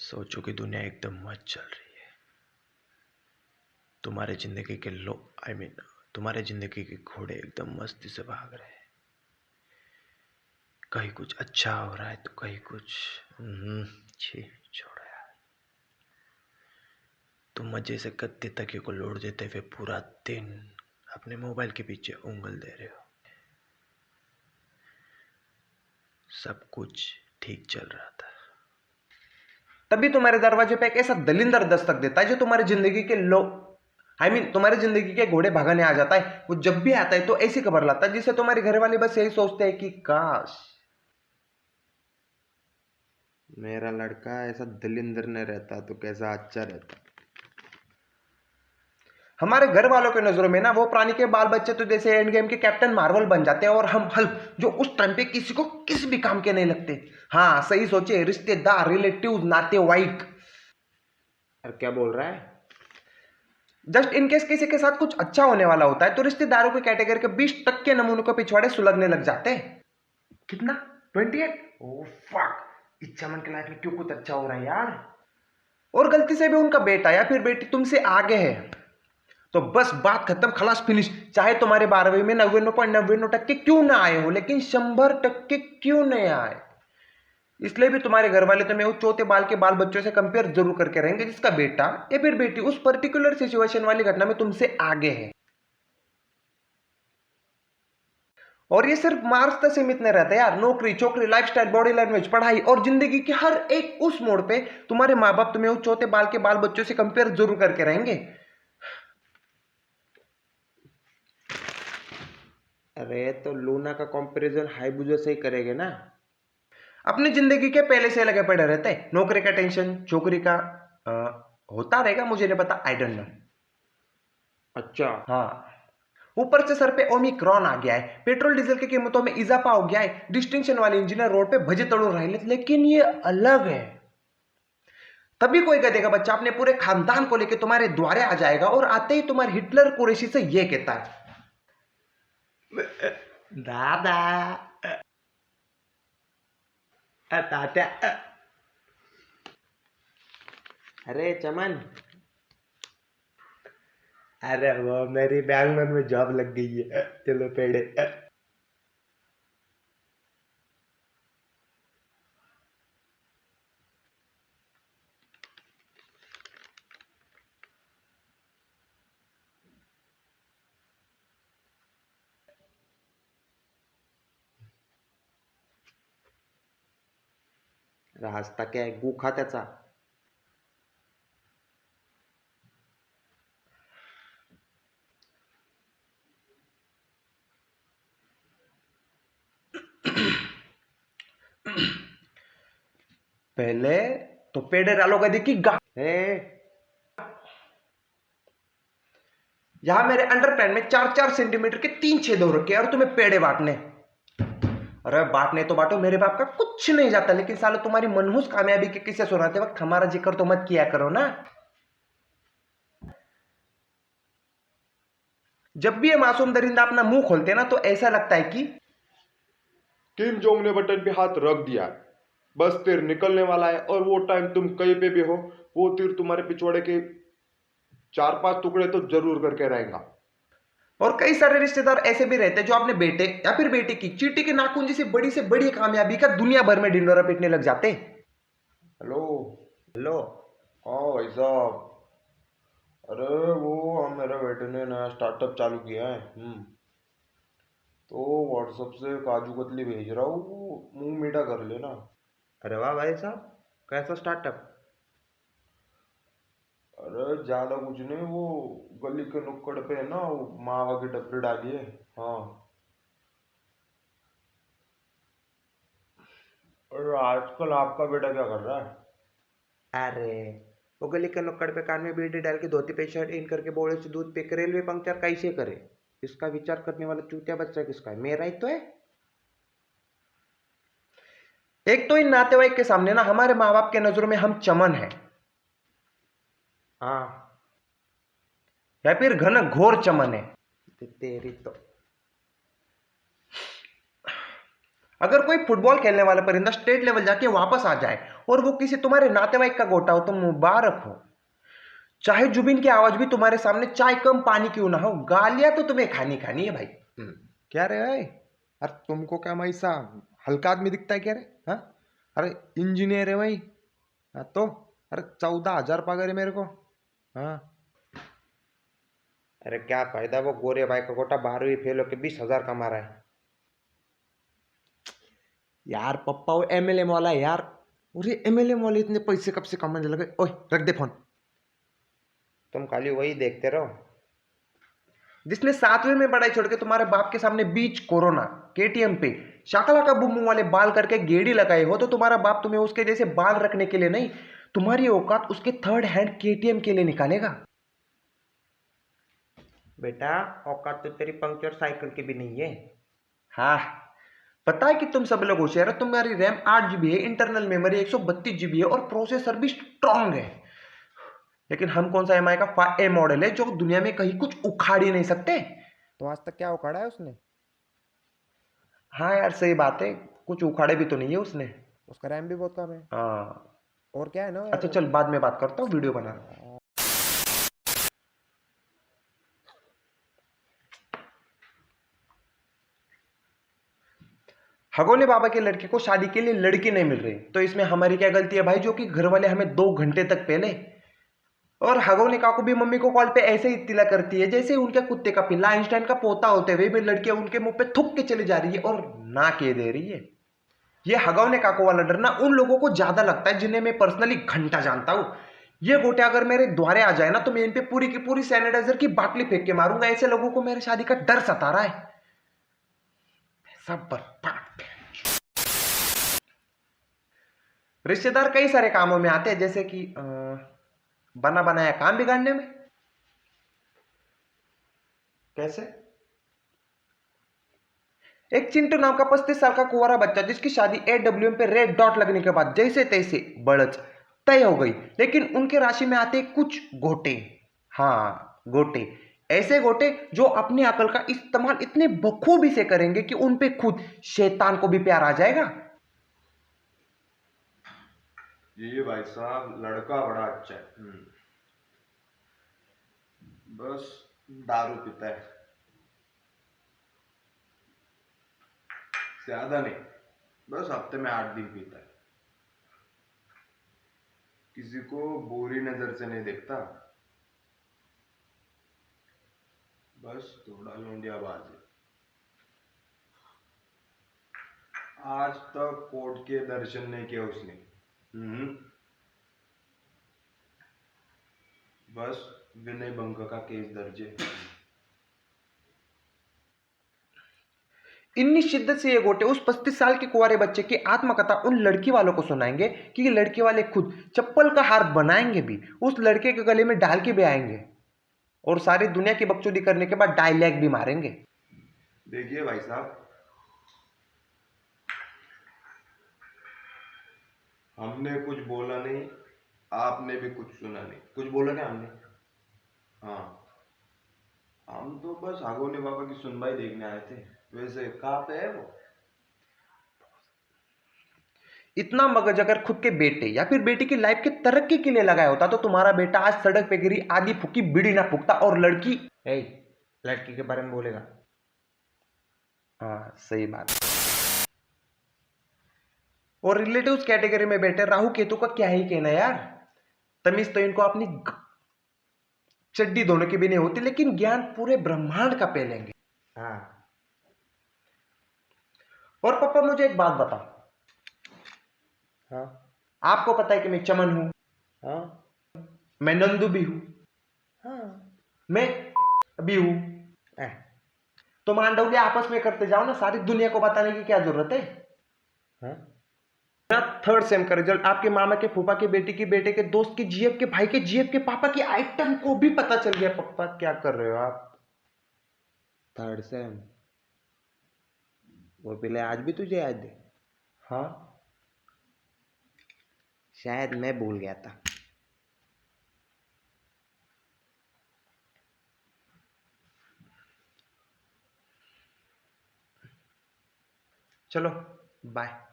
सोचो कि दुनिया एकदम मस्त चल रही है। तुम्हारे जिंदगी के तुम्हारे जिंदगी के घोड़े एकदम मस्ती से भाग रहे हैं। कहीं कुछ अच्छा हो रहा है तो कहीं कुछ छी छोड़ो यार। तुम मजे से गद्दे तकिए को लोड देते हुए पूरा दिन अपने मोबाइल के पीछे उंगल दे रहे हो। सब कुछ ठीक चल रहा था, तभी तुम्हारे दरवाजे पे एक ऐसा दलिंदर दस्तक देता है जो तुम्हारी जिंदगी के तुम्हारी जिंदगी के घोड़े भगाने आ जाता है। वो जब भी आता है तो ऐसी खबर लाता है जिससे तुम्हारे घर वाले बस यही सोचते हैं कि काश मेरा लड़का ऐसा दलिंदर न रहता तो कैसा अच्छा रहता। हमारे घर वालों के नजरों में ना वो प्राणी के बाल बच्चे तो जैसे एंड गेम के कैप्टन मार्वल बन जाते हैं और हम हल्क जो उस टाइम पे किसी को किसी भी काम के नहीं लगते। हाँ सही सोचे, रिश्तेदार, रिलेटिव, नातेवाईक। और क्या बोल रहा है? जस्ट इन केस किसी के साथ कुछ अच्छा होने वाला होता है तो रिश्तेदारों की कैटेगरी के 20% नमूनों के पिछवाड़े सुलगने लग जाते हैं। कितना? 28? ओह फक, इस चमन के लाइफ में क्यों कुछ अच्छा हो रहा है यार। और गलती से भी उनका बेटा या फिर बेटी तुमसे आगे है तो बस बात खत्म, खलास, फिनिश। चाहे तुम्हारे 12वीं में 99.99% क्यों ना आए हो, लेकिन 100% क्यों नहीं आए। इसलिए भी तुम्हारे घर वाले तुम्हें उस चौथे बाल के बाल बच्चों से कंपेयर जरूर करके रहेंगे जिसका बेटा या फिर बेटी उस पर्टिकुलर सिचुएशन वाली घटना में तुमसे आगे है। और ये सिर्फ मार्क्स तक सीमित नहीं रहता यार। नौकरी, छोकरी, लाइफस्टाइल, बॉडी लैंग्वेज, पढ़ाई और जिंदगी के हर एक उस मोड़ पे तुम्हारे माँ बाप तुम्हें उस चौथे बाल के बाल बच्चों से कंपेयर जरूर करके रहेंगे। अरे तो लूना का कंपैरिजन हाईबुजा से ही करेंगे ना। अपनी जिंदगी के पहले से लगे पड़े रहते हैं। नौकरी का टेंशन, छोकरी का अ, होता रहेगा, मुझे नहीं पता, आई डोंट नो। अच्छा हाँ, ऊपर से सर पे ओमिक्रॉन आ गया है, पेट्रोल डीजल की कीमतों में इजाफा हो गया है, डिस्टिंक्शन वाले इंजीनियर रोड पे भजे तड़ो रहे, लेकिन ये अलग है। तभी कोई गधे का बच्चा अपने पूरे खानदान को लेकर तुम्हारे द्वारे आ जाएगा और आते ही तुम्हारे हिटलर कुरैशी से ये कहता है, दादा, तात्या, अरे चमन, अरे वो मेरी बैंगलोर में जॉब लग गई है, चलो पेड़े। रास्ता काय गुखा त्याचा। पहले तो पेड़े डालो गधे की गा। यहां मेरे अंडरपैंट में 4-4 सेंटीमीटर के 3 छेद हो रखे हैं और तुम्हें पेड़े बांटने। अरे बांटने तो बांटो, मेरे बाप का कुछ नहीं जाता, लेकिन सालो तुम्हारी मनहूस कामयाबी के किस्से सुनाते वक्त हमारा जिक्र तो मत किया करो ना। जब भी ये मासूम दरिंदा अपना मुंह खोलते हैं ना तो ऐसा लगता है कि किम जोंग ने बटन पे हाथ रख दिया, बस तीर निकलने वाला है और वो टाइम तुम कहीं पे भी हो, वो तीर तुम्हारे पिछवाड़े के 4-5 टुकड़े तो जरूर करके रहेगा। और कई सारे रिश्तेदार ऐसे भी रहते हैं जो अपने बेटे या फिर बेटी की चींटी के नाखून जैसी से बड़ी कामयाबी का दुनिया भर में ढिंडोरा पीटने लग जाते। हेलो, हेलो, हाँ भाई साहब, अरे वो हम मेरे बेटे ने नया स्टार्टअप चालू किया है। तो व्हाट्सएप से काजू कतली भेज रहा हूँ, वो मुंह मीठा कर लेना। अरे वाह भाई साहब, कैसा स्टार्टअप? अरे ज्यादा कुछ नहीं, वो गली के नुक्कड़ पे है ना, वो मावा की टपरी डाली है। हाँ, और आजकल आपका बेटा क्या कर रहा है? अरे वो गली के नुक्कड़ पे कान में बीड़ी डाल के धोती पे शर्ट इन करके बोले से दूध पे के रेलवे पंक्चर कैसे करे? इसका विचार करने वाला चूतिया बच्चा किसका है? मेरा ही तो है। एक तो इन नातेवाईक के सामने ना हमारे माँ बाप के नजरों में हम चमन है, हाँ, या फिर घन घोर चमन है। तेरी तो अगर कोई फुटबॉल खेलने वाला परिंदा स्टेट लेवल जाके वापस आ जाए और वो किसी तुम्हारे नातेवाईक का गोटा हो तो मुबारक हो। चाहे जुबिन की आवाज भी तुम्हारे सामने चाय कम पानी क्यों ना हो, गालियां तो तुम्हें खानी खानी है भाई। क्या रे भाई, अरे तुमको क्या मैं ऐसा हल्का आदमी दिखता है क्या रे? हाँ, अरे इंजीनियर है भाई। हाँ तो अरे 14,000 पगार है मेरे को। हाँ, अरे क्या फायदा वो गोरे भाई का गोटा 12वीं फेल होके 20,000 कमा रहा है। यार पप्पा वो एमएलए वाला है यार। अरे एमएलए वाले इतने पैसे कब से कमाने लगे? ओए रख दे फोन। तुम खाली वही देखते रहो। जिसने 7वीं में पढ़ाई छोड़ के तुम्हारे बाप के सामने बीच कोरोना केटीएम पे शाकला का बुम वाले बाल करके गेड़ी लगाए हो, तो तुम्हारा बाप तुम्हें उसके जैसे बाल रखने के लिए नहीं, तुम्हारी औकात उसके थर्ड हैंड केटीएम के लिए निकालेगा। बेटा औकात तो तेरी पंक्चर साइकिल की भी नहीं है। हाँ, पता है कि तुम सब लोग होशियार हो। तुम्हारी रैम 8 GB है, इंटरनल मेमोरी 132 GB है और प्रोसेसर भी स्ट्रांग है। लेकिन हम कौन सा एमआई का 5A मॉडल है जो दुनिया में कहीं कुछ उखाड़ ही नहीं सकते। तो आज तक क्या उखाड़ा है उसने? हाँ यार सही बात है, कुछ उखाड़े भी तो नहीं है उसने। उसका रैम भी बहुत कम है। हाँ, और क्या है ना यार। अच्छा चल बाद में बात करता हूँ, वीडियो बना रहा हूँ। हगोने बाबा के लड़के को शादी के लिए लड़की नहीं मिल रही, तो इसमें हमारी क्या गलती है भाई, जो कि घर वाले हमें 2 घंटे तक पहले। और हगोने काकू भी मम्मी को कॉल पे ऐसे ही तिला करती है जैसे उनके कुत्ते का पिल्ला आइंस्टाइन का पोता होते हुए भी लड़कियां उनके मुंह पे थूक के चली जा रही है और ना के दे रही है। ये हगौने काको वाला डर ना उन लोगों को ज्यादा लगता है जिन्हें मैं पर्सनली घंटा जानता हूं। ये गोटे अगर मेरे द्वारे आ जाए ना तो मैं इन पे पूरी की पूरी सैनिटाइजर की बाटली फेंक के मारूंगा। ऐसे लोगों को मेरी शादी का डर सता रहा है। सब बर्बाद। रिश्तेदार कई सारे कामों में आते हैं, जैसे कि बना बनाया काम बिगाड़ने में। कैसे? एक चिंटू नाम का 35 साल का कुंवारा बच्चा जिसकी शादी AWM पे रेड डॉट लगने के बाद जैसे तैसे बढ़त तय हो गई, लेकिन उनके राशि में आते कुछ गोटे। हाँ गोटे, ऐसे गोटे जो अपनी अकल का इस्तेमाल इतने बखूबी से करेंगे कि उन पे खुद शैतान को भी प्यार आ जाएगा। जी भाई साहब, लड़का बड़ा अच्छा है। बस दारू पीता है, ज्यादा नहीं, बस हफ्ते में 8 दिन पीता है। किसी को बुरी नजर से नहीं देखता, बस थोड़ा लोंडियाबाज है। आज तक कोर्ट के दर्शन नहीं किए उसने। बस विनय भंग का केस दर्ज है। इतनी शिद्दत से ये गोटे उस 35 साल के कुंवारे बच्चे की आत्मकथा उन लड़की वालों को सुनाएंगे कि ये लड़के वाले खुद चप्पल का हार बनाएंगे भी, उस लड़के के गले में डाल के भी आएंगे और सारी दुनिया की बकचोदी करने के बाद डायलॉग भी मारेंगे। देखिए भाई साहब, हमने कुछ बोला नहीं, आपने भी कुछ सुना नहीं। कुछ बोला क्या हमने? हाँ, हम तो बस आगोने बाबा की सुनवाई देखने आए थे। वैसे कहाँ पे है वो? इतना मगज अगर खुद के बेटे या फिर बेटी की लाइफ की तरक्की के लिए लगाया होता तो तुम्हारा बेटा आज सड़क पे गिरी आधी फूकी बीड़ी ना फूकता और लड़की लड़की के बारे में बोलेगा। हाँ सही बात। और रिलेटिव्स कैटेगरी में बैठे राहु केतु का क्या ही कहना यार। तमीज तो इनको अपनी चड्डी धोने की भी नहीं होती, लेकिन ज्ञान पूरे ब्रह्मांड का पेलेंगे। हाँ, और पापा मुझे एक बात बताओ। हाँ, आपको पता है कि मैं चमन हूं। हाँ, मैं नंदू भी हूं। हाँ, मैं भी हूं। तो मांडवली आपस में करते जाओ ना, सारी दुनिया को बताने की क्या जरूरत है? हाँ? थर्ड सेम का रिजल्ट आपके मामा के फूफा के बेटी की बेटे के दोस्त के जीएफ के भाई के जीएफ के पापा की आइटम को भी पता चल गया। पापा क्या कर रहे हो आप? Third same. वो पहले आज भी तुझे याद है? हाँ, शायद मैं भूल गया था। चलो बाय।